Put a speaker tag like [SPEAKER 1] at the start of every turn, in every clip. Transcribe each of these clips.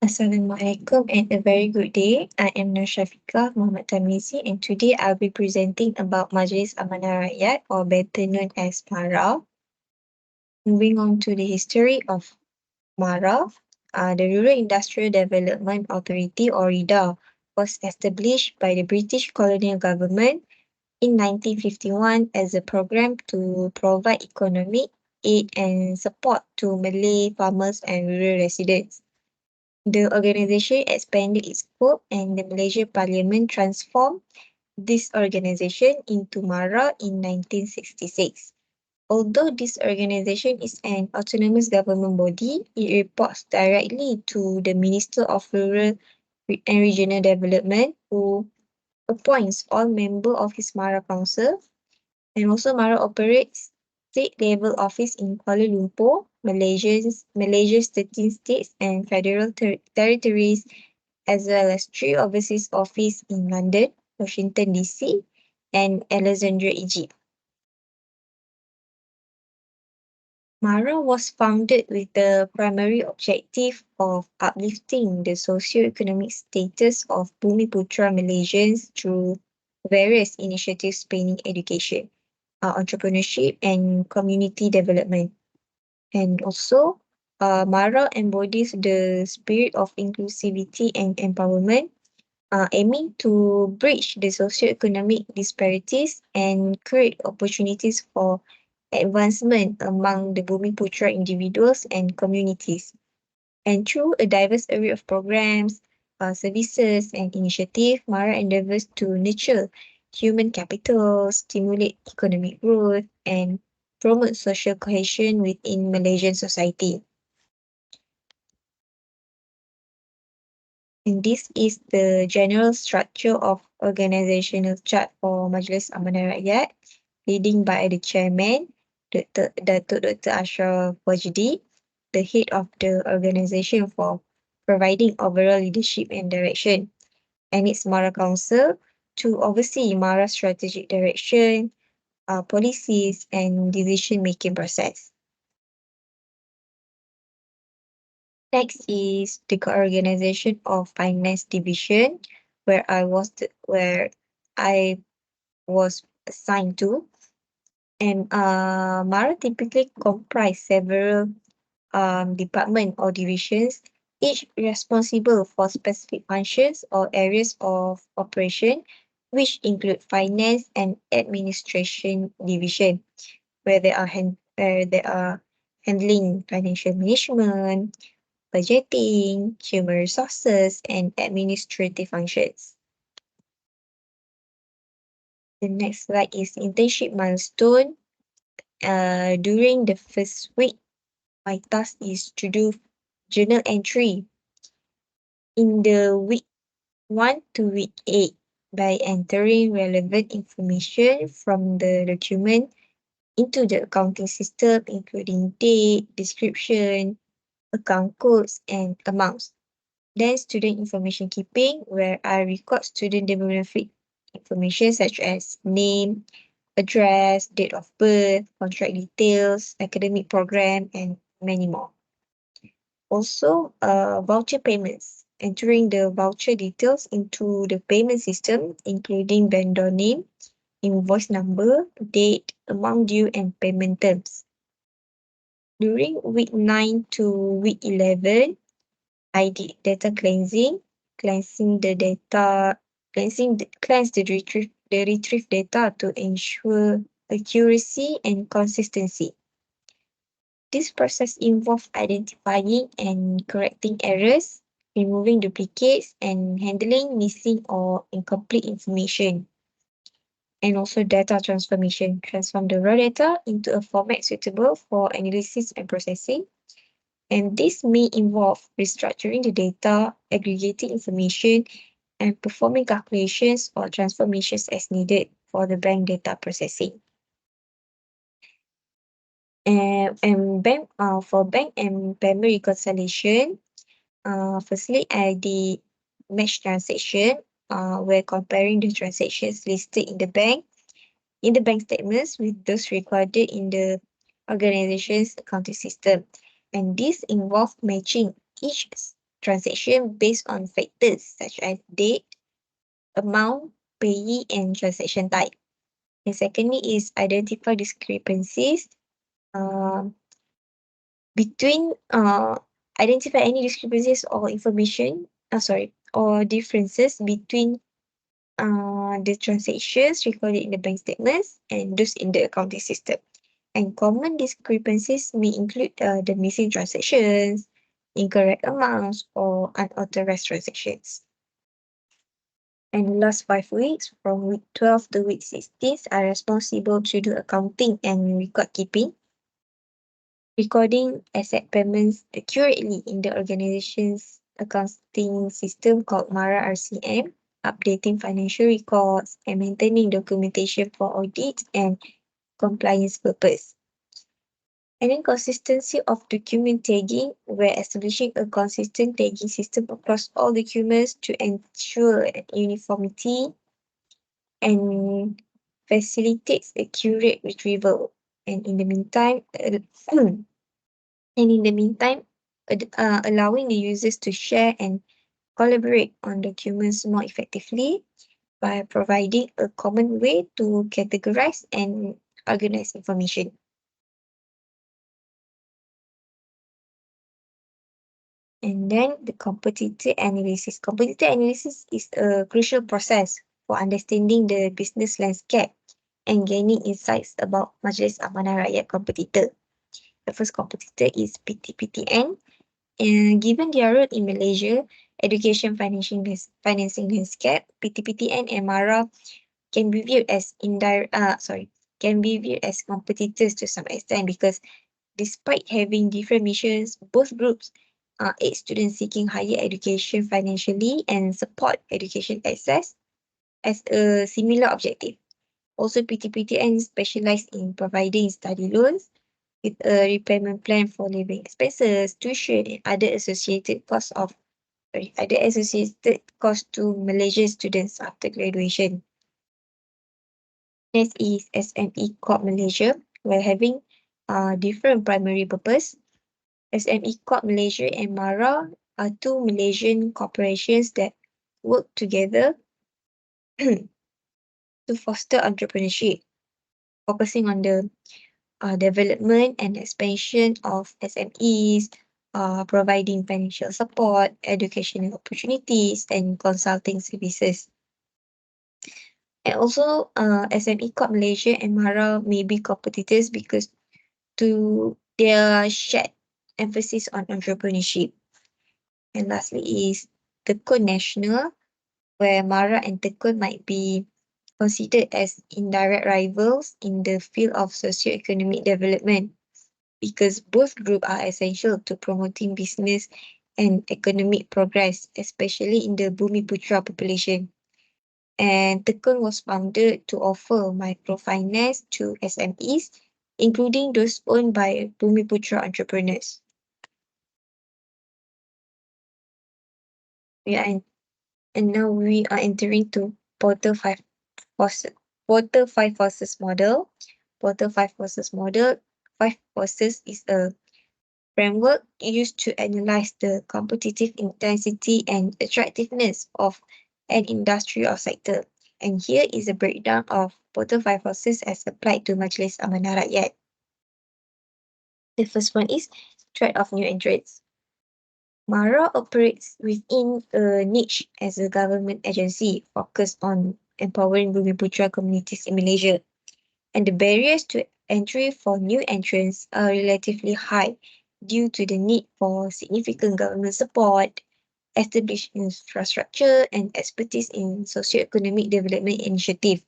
[SPEAKER 1] Assalamualaikum and a very good day. I am Syafiqah Muhamad Tarmizi and today I'll be presenting about Majlis Amanah Rakyat or better known as MARA. Moving on to the history of MARA, the Rural Industrial Development Authority or RIDA was established by the British colonial government in 1951 as a program to provide economic aid and support to Malay farmers and rural residents. The organisation expanded its scope and the Malaysian Parliament transformed this organisation into MARA in 1966. Although this organisation is an autonomous government body, it reports directly to the Minister of Rural and Regional Development, who appoints all members of his MARA Council. And also MARA operates state-level office in Kuala Lumpur, Malaysia's 13 states and federal territories, as well as 3 overseas offices in London, Washington DC, and Alexandria, Egypt. MARA was founded with the primary objective of uplifting the socio-economic status of Bumiputra Malaysians through various initiatives spanning education, entrepreneurship, and community development. And also, MARA embodies the spirit of inclusivity and empowerment, aiming to bridge the socio-economic disparities and create opportunities for advancement among the Bumiputra individuals and communities. And through a diverse array of programs, services, and initiatives, MARA endeavors to nurture human capital, stimulate economic growth, and promote social cohesion within Malaysian society. And this is the general structure of organizational chart for Majlis Amanah Rakyat, leading by the chairman, Datuk Dr. Ashraf Wajdi, the head of the organization for providing overall leadership and direction, and its MARA Council to oversee MARA strategic direction, policies, and decision-making process. Next is the organization of finance division, where I was assigned to, and MARA typically comprise several department or divisions, each responsible for specific functions or areas of operation, which include finance and administration division, where they are handling financial management, budgeting, human resources, and administrative functions. The next slide is internship milestone. During the first week, my task is to do journal entry in the week 1 to week 8 by entering relevant information from the document into the accounting system, including date, description, account codes, and amounts. Then student information keeping, where I record student demographic information such as name, address, date of birth, contract details, academic program, and many more. Also, voucher payments, entering the voucher details into the payment system, including vendor name, invoice number, date, amount due, and payment terms. During week 9 to week 11, I did data cleansing, cleanse the retrieve data to ensure accuracy and consistency. This process involves identifying and correcting errors, removing duplicates, and handling missing or incomplete information. And also data transformation, transform the raw data into a format suitable for analysis and processing. And this may involve restructuring the data, aggregating information, and performing calculations or transformations as needed for the bank data processing. And for bank and payment reconciliation, firstly, I did match transaction, where comparing the transactions listed in the bank statements with those recorded in the organization's accounting system. And this involved matching each transaction based on factors such as date, amount, payee, and transaction type. And secondly is identify discrepancies uh, between identify any discrepancies or information or differences between the transactions recorded in the bank statements and those in the accounting system. And common discrepancies may include the missing transactions, incorrect amounts, or unauthorized transactions. And last 5 weeks, from week 12 to week 16, are responsible to do accounting and record keeping, recording asset payments accurately in the organization's accounting system called MARA RCM, updating financial records, and maintaining documentation for audit and compliance purpose. And then consistency of document tagging, where establishing a consistent tagging system across all documents to ensure uniformity and facilitates accurate retrieval. And in the meantime, allowing the users to share and collaborate on documents more effectively by providing a common way to categorize and organize information. And then the competitor analysis. Competitor analysis is a crucial process for understanding the business landscape and gaining insights about Majlis Amanah Rakyat competitor. The first competitor is PT-PTN. And given their role in Malaysia, education financing landscape, PT-PTN and MARA can be viewed as can be viewed as competitors to some extent because despite having different missions, both groups aid students seeking higher education financially and support education access as a similar objective. Also, PT-PTN specialized in providing study loans with a repayment plan for living expenses, tuition, and other associated costs to Malaysian students after graduation. Next is SME Corp Malaysia, while having different primary purpose. SME Corp Malaysia and MARA are two Malaysian corporations that work together to foster entrepreneurship, focusing on the development and expansion of SMEs, providing financial support, educational opportunities, and consulting services. And also, SME Corp Malaysia and MARA may be competitors because to their shared emphasis on entrepreneurship. And lastly is Tekun National, where MARA and Tekun might be considered as indirect rivals in the field of socio-economic development because both groups are essential to promoting business and economic progress, especially in the Bumiputra population. And Tekun was founded to offer microfinance to SMEs, including those owned by Bumiputra entrepreneurs. Yeah, and now we are entering to Portal 5 forces. Portal 5 forces model. Portal 5 forces model. 5 forces is a framework used to analyze the competitive intensity and attractiveness of an industry or sector. And here is a breakdown of Portal 5 forces as applied to Majlis Amanah Rakyat. The first one is threat of new entrants. MARA operates within a niche as a government agency focused on empowering Bumiputra communities in Malaysia. And the barriers to entry for new entrants are relatively high due to the need for significant government support, established infrastructure, and expertise in socio-economic development initiative.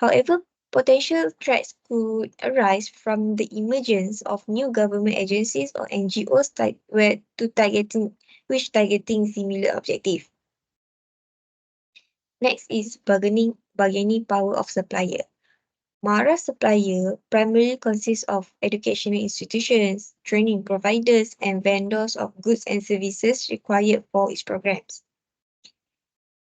[SPEAKER 1] However, potential threats could arise from the emergence of new government agencies or NGOs targeting similar objective. Next is bargaining power of supplier. MARA supplier primarily consists of educational institutions, training providers, and vendors of goods and services required for its programs.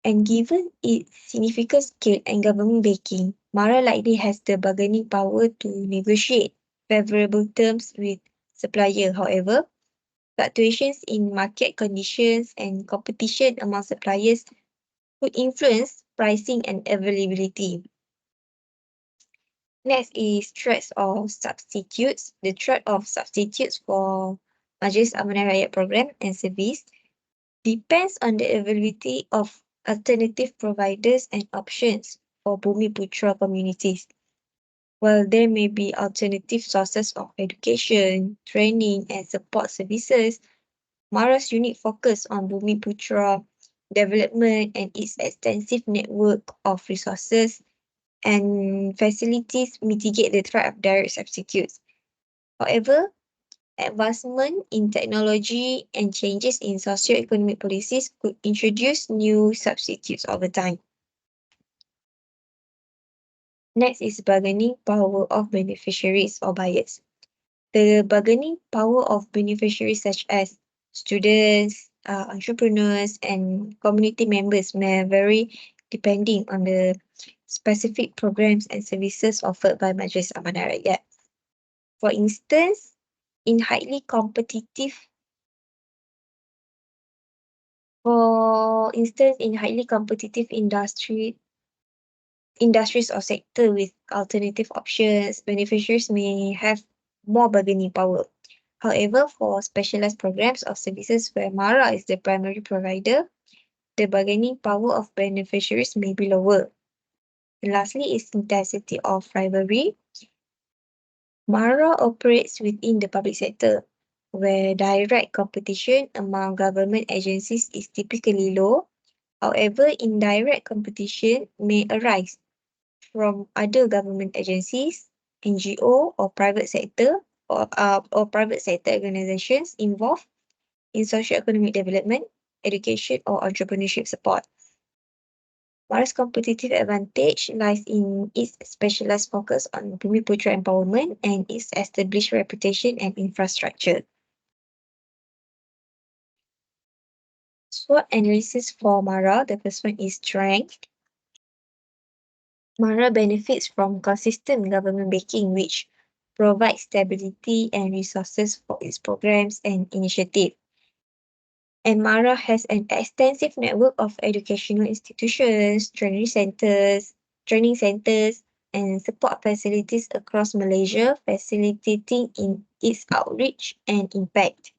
[SPEAKER 1] And given its significant scale and government backing, MARA likely has the bargaining power to negotiate favorable terms with supplier. However, Fluctuations in market conditions and competition among suppliers could influence pricing and availability. Next is threats or substitutes. The threat of substitutes for Majlis Amanah Rakyat program and service depends on the availability of alternative providers and options for Bumi Putra communities. While there may be alternative sources of education, training, and support services, Mara's unique focus on Bumi Putra development and its extensive network of resources and facilities mitigate the threat of direct substitutes. However, advancement in technology and changes in socio-economic policies could introduce new substitutes over time. Next is bargaining power of beneficiaries or buyers. The bargaining power of beneficiaries such as students, entrepreneurs, and community members may vary depending on the specific programs and services offered by Majlis Amanah Rakyat. For instance, in highly competitive industries or sector with alternative options, beneficiaries may have more bargaining power. However, for specialized programs or services where MARA is the primary provider, the bargaining power of beneficiaries may be lower. And lastly is intensity of rivalry. MARA operates within the public sector, where direct competition among government agencies is typically low. However, indirect competition may arise from other government agencies, NGO or private sector or private sector organizations involved in socio-economic development, education or entrepreneurship support. Mara's competitive advantage lies in its specialized focus on Bumi Putra empowerment and its established reputation and infrastructure. SWOT analysis for Mara, the first one is strength. Mara benefits from consistent government backing, which provides stability and resources for its programs and initiatives. And Mara has an extensive network of educational institutions, training centers, and support facilities across Malaysia, facilitating in its outreach and impact.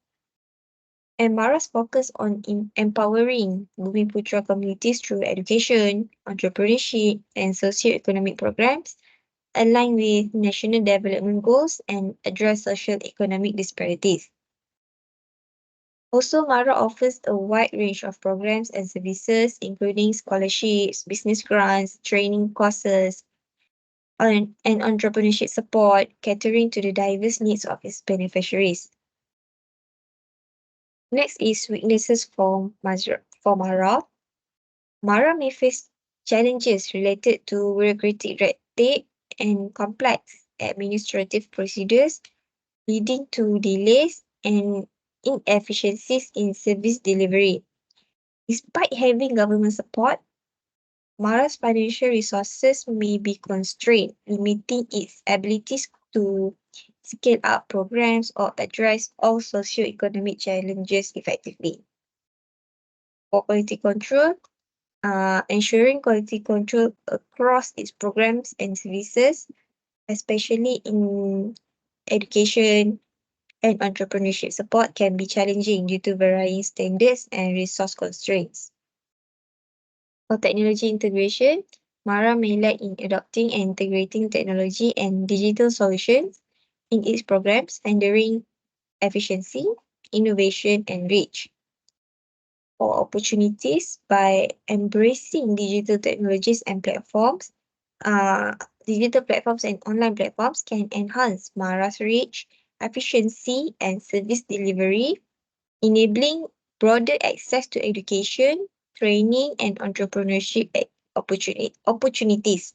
[SPEAKER 1] And Mara's focus on empowering Bumi Putra communities through education, entrepreneurship, and socio-economic programs align with national development goals and address social economic disparities. Also, Mara offers a wide range of programs and services, including scholarships, business grants, training courses, and entrepreneurship support, catering to the diverse needs of its beneficiaries. Next is weaknesses for Mara. Mara may face challenges related to bureaucratic red tape and complex administrative procedures, leading to delays and inefficiencies in service delivery. Despite having government support, Mara's financial resources may be constrained, limiting its abilities to scale up programs or address all socio-economic challenges effectively. For quality control, ensuring quality control across its programs and services, especially in education and entrepreneurship support, can be challenging due to varying standards and resource constraints. For technology integration, Mara may lag in adopting and integrating technology and digital solutions in its programs, hindering efficiency, innovation, and reach. For opportunities, by embracing digital platforms and online platforms can enhance Mara's reach, efficiency, and service delivery, enabling broader access to education, training, and entrepreneurship opportunities.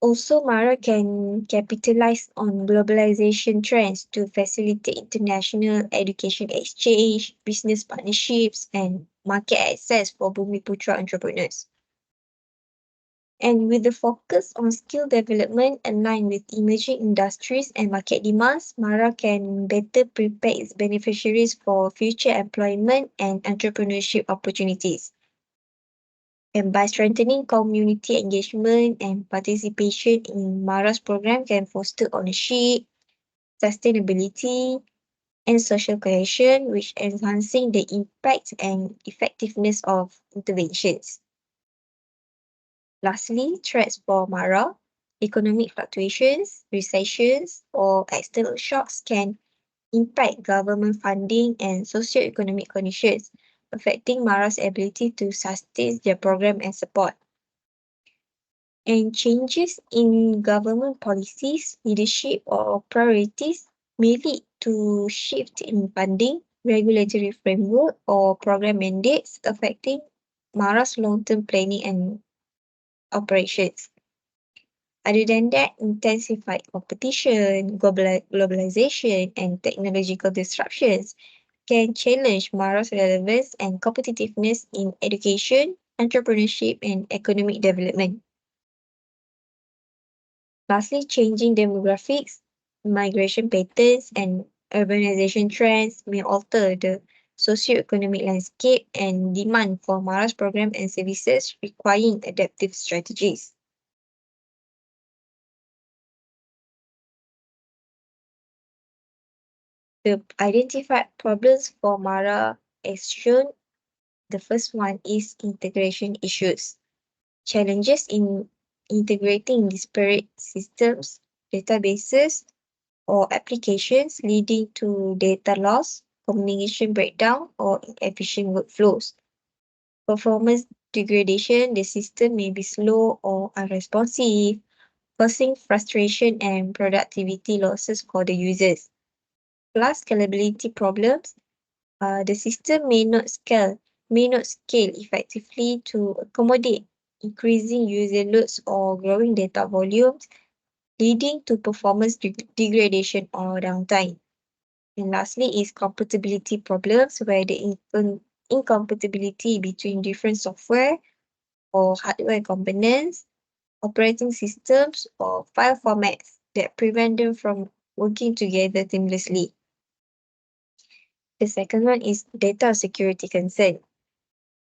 [SPEAKER 1] Also, Mara can capitalize on globalization trends to facilitate international education exchange, business partnerships, and market access for Bumi Putra entrepreneurs. And with the focus on skill development aligned with emerging industries and market demands, MARA can better prepare its beneficiaries for future employment and entrepreneurship opportunities. And by strengthening community engagement and participation in MARA's program can foster ownership, sustainability, and social cohesion, which enhancing the impact and effectiveness of interventions. Lastly, threats for MARA, economic fluctuations, recessions, or external shocks can impact government funding and socio-economic conditions, affecting MARA's ability to sustain their program and support. And changes in government policies, leadership, or priorities may lead to shift in funding, regulatory framework, or program mandates affecting MARA's long-term planning and operations. Other than that, intensified competition, globalization, and technological disruptions can challenge MARA's relevance and competitiveness in education, entrepreneurship, and economic development. Lastly, changing demographics, migration patterns, and urbanization trends may alter the socio-economic landscape and demand for MARA's program and services requiring adaptive strategies. The identified problems for MARA as shown. The first one is integration issues. Challenges in integrating disparate systems, databases, or applications leading to data loss, communication breakdown, or inefficient workflows. Performance degradation, the system may be slow or unresponsive, causing frustration and productivity losses for the users. Plus, scalability problems, the system may not scale effectively to accommodate increasing user loads or growing data volumes, leading to performance degradation or downtime. And lastly is compatibility problems where the incompatibility between different software or hardware components, operating systems, or file formats that prevent them from working together seamlessly. The second one is data security concern,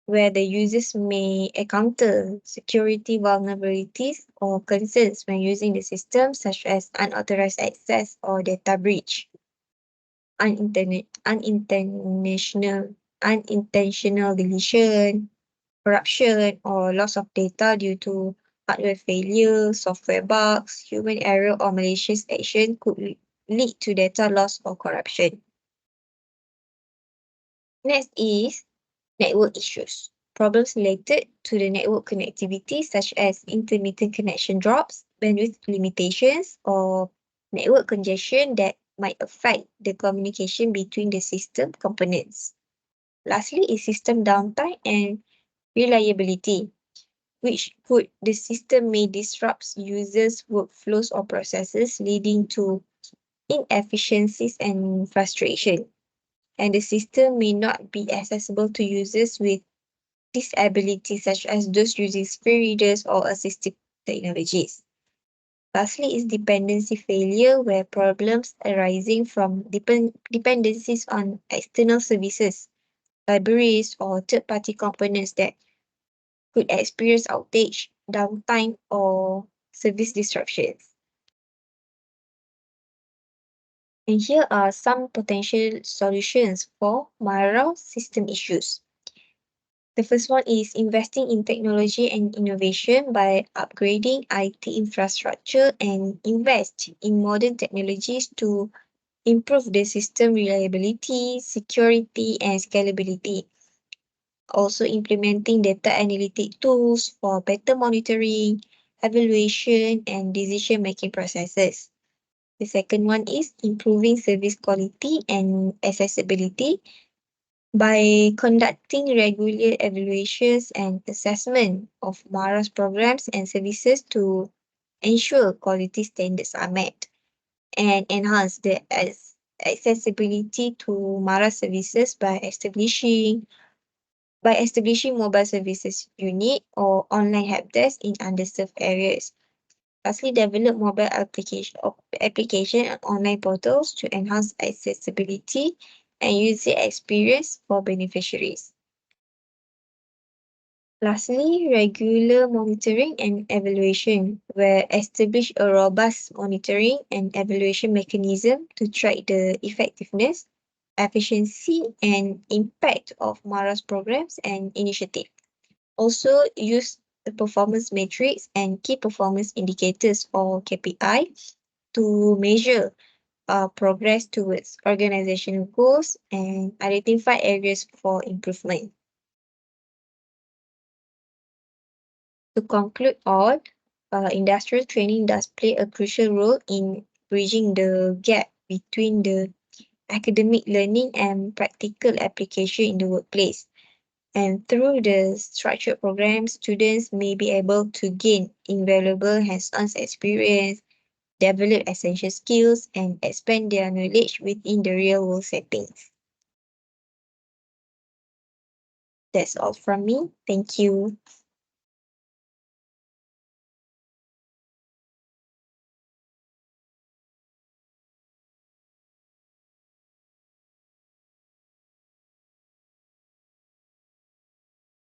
[SPEAKER 1] where the users may encounter security vulnerabilities or concerns when using the system, such as unauthorized access or data breach, unintentional deletion, corruption, or loss of data due to hardware failure, software bugs, human error, or malicious action could lead to data loss or corruption. Next is network issues. Problems related to the network connectivity, such as intermittent connection drops, bandwidth limitations, or network congestion that might affect the communication between the system components. Lastly is system downtime and reliability, which could the system may disrupt users' workflows or processes, leading to inefficiencies and frustration. And the system may not be accessible to users with disabilities, such as those using screen readers or assistive technologies. Lastly is dependency failure, where problems arising from dependencies on external services, libraries, or third-party components that could experience outage, downtime, or service disruptions. And here are some potential solutions for Mara system issues. The first one is investing in technology and innovation by upgrading IT infrastructure and invest in modern technologies to improve the system reliability, security, and scalability. Also implementing data analytic tools for better monitoring, evaluation, and decision-making processes. The second one is improving service quality and accessibility by conducting regular evaluations and assessment of MARA's programs and services to ensure quality standards are met and enhance the accessibility to MARA services by establishing by establishing mobile services unit or online help desk in underserved areas. Lastly, develop mobile application and online portals to enhance accessibility and user experience for beneficiaries. Lastly, regular monitoring and evaluation, where establish a robust monitoring and evaluation mechanism to track the effectiveness, efficiency, and impact of MARA's programs and initiatives. Also, use the performance matrix and key performance indicators or KPI to measure progress towards organizational goals and identify areas for improvement. To conclude all, industrial training does play a crucial role in bridging the gap between the academic learning and practical application in the workplace. And through the structured programs, students may be able to gain invaluable hands-on experience, develop essential skills, and expand their knowledge within the real-world settings. That's all from me. Thank you.